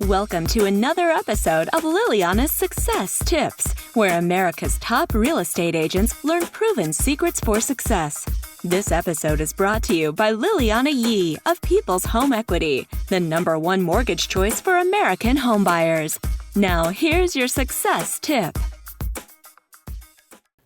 Welcome to another episode of Liliana's Success Tips, where America's top real estate agents learn proven secrets for success. This episode is brought to you by Liliana Yee of People's Home Equity, the #1 mortgage choice for American homebuyers. Now, here's your success tip.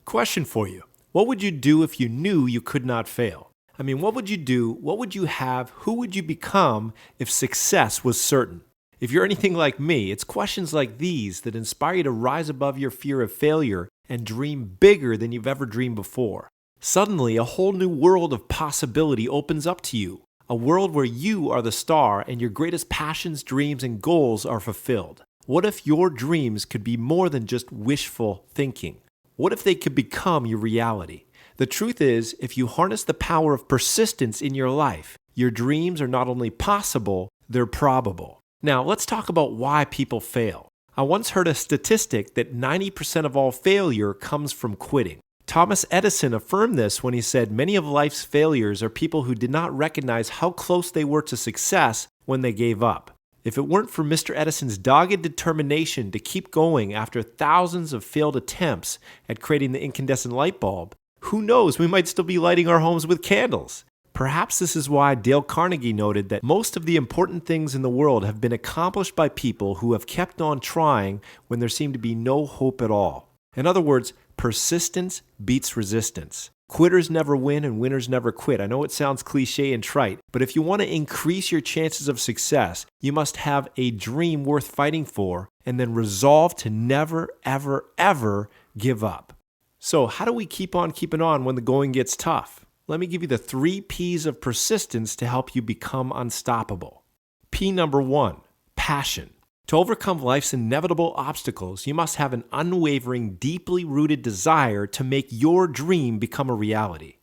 Question for you. What would you do if you knew you could not fail? What would you do? What would you have? Who would you become if success was certain? If you're anything like me, it's questions like these that inspire you to rise above your fear of failure and dream bigger than you've ever dreamed before. Suddenly, a whole new world of possibility opens up to you. A world where you are the star and your greatest passions, dreams, and goals are fulfilled. What if your dreams could be more than just wishful thinking? What if they could become your reality? The truth is, if you harness the power of persistence in your life, your dreams are not only possible, they're probable. Now, let's talk about why people fail. I once heard a statistic that 90% of all failure comes from quitting. Thomas Edison affirmed this when he said many of life's failures are people who did not recognize how close they were to success when they gave up. If it weren't for Mr. Edison's dogged determination to keep going after thousands of failed attempts at creating the incandescent light bulb, who knows, we might still be lighting our homes with candles. Perhaps this is why Dale Carnegie noted that most of the important things in the world have been accomplished by people who have kept on trying when there seemed to be no hope at all. In other words, persistence beats resistance. Quitters never win and winners never quit. I know it sounds cliche and trite, but if you want to increase your chances of success, you must have a dream worth fighting for and then resolve to never, ever, ever give up. So how do we keep on keeping on when the going gets tough? Let me give you the 3 P's of persistence to help you become unstoppable. P number 1, passion. To overcome life's inevitable obstacles, you must have an unwavering, deeply rooted desire to make your dream become a reality.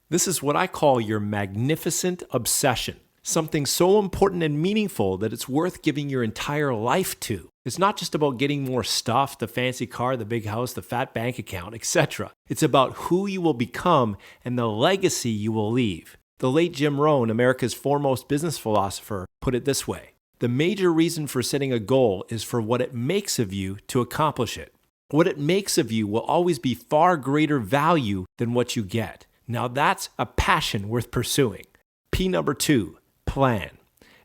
This is what I call your magnificent obsession. Something so important and meaningful that it's worth giving your entire life to. It's not just about getting more stuff, the fancy car, the big house, the fat bank account, etc. It's about who you will become and the legacy you will leave. The late Jim Rohn, America's foremost business philosopher, put it this way: the major reason for setting a goal is for what it makes of you to accomplish it. What it makes of you will always be far greater value than what you get. Now that's a passion worth pursuing. P number 2, plan.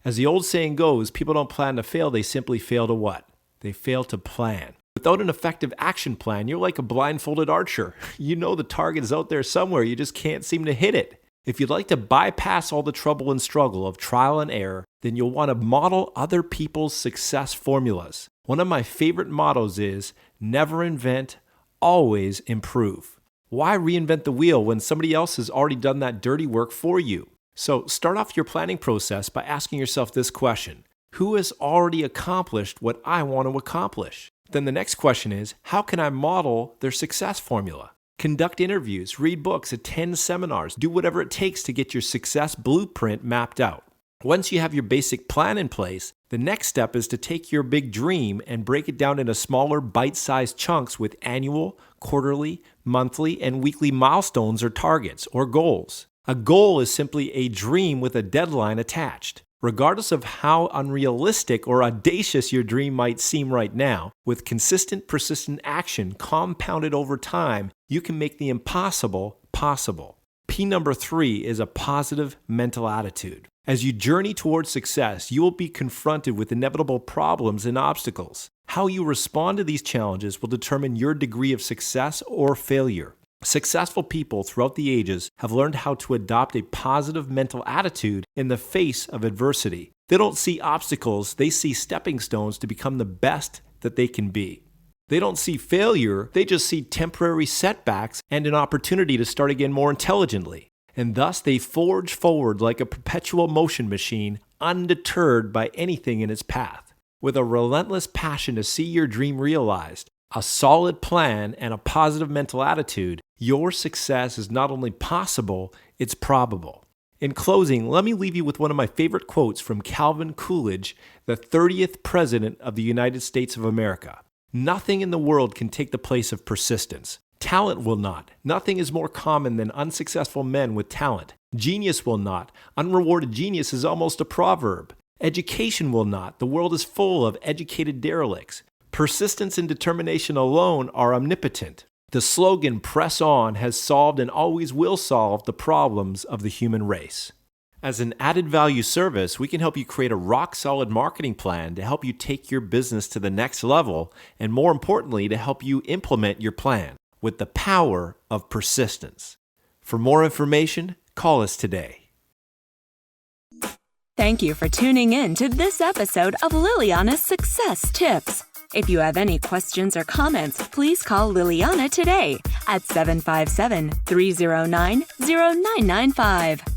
As the old saying goes, people don't plan to fail, they simply fail to what? They fail to plan. Without an effective action plan, you're like a blindfolded archer. You know the target is out there somewhere, you just can't seem to hit it. If you'd like to bypass all the trouble and struggle of trial and error, then you'll want to model other people's success formulas. One of my favorite mottos is, never invent, always improve. Why reinvent the wheel when somebody else has already done that dirty work for you? So start off your planning process by asking yourself this question: who has already accomplished what I want to accomplish? Then the next question is, how can I model their success formula? Conduct interviews, read books, attend seminars, do whatever it takes to get your success blueprint mapped out. Once you have your basic plan in place, the next step is to take your big dream and break it down into smaller, bite-sized chunks with annual, quarterly, monthly, and weekly milestones or targets or goals. A goal is simply a dream with a deadline attached. Regardless of how unrealistic or audacious your dream might seem right now, with consistent, persistent action compounded over time, you can make the impossible possible. P number 3 is a positive mental attitude. As you journey towards success, you will be confronted with inevitable problems and obstacles. How you respond to these challenges will determine your degree of success or failure. Successful people throughout the ages have learned how to adopt a positive mental attitude in the face of adversity. They don't see obstacles, they see stepping stones to become the best that they can be. They don't see failure, they just see temporary setbacks and an opportunity to start again more intelligently. And thus they forge forward like a perpetual motion machine, undeterred by anything in its path. With a relentless passion to see your dream realized, a solid plan, and a positive mental attitude, your success is not only possible, it's probable. In closing, let me leave you with one of my favorite quotes from Calvin Coolidge, the 30th President of the United States of America. Nothing in the world can take the place of persistence. Talent will not. Nothing is more common than unsuccessful men with talent. Genius will not. Unrewarded genius is almost a proverb. Education will not. The world is full of educated derelicts. Persistence and determination alone are omnipotent. The slogan, "Press On," has solved and always will solve the problems of the human race. As an added value service, we can help you create a rock-solid marketing plan to help you take your business to the next level, and more importantly, to help you implement your plan with the power of persistence. For more information, call us today. Thank you for tuning in to this episode of Liliana's Success Tips. If you have any questions or comments, please call Liliana today at 757-309-0995.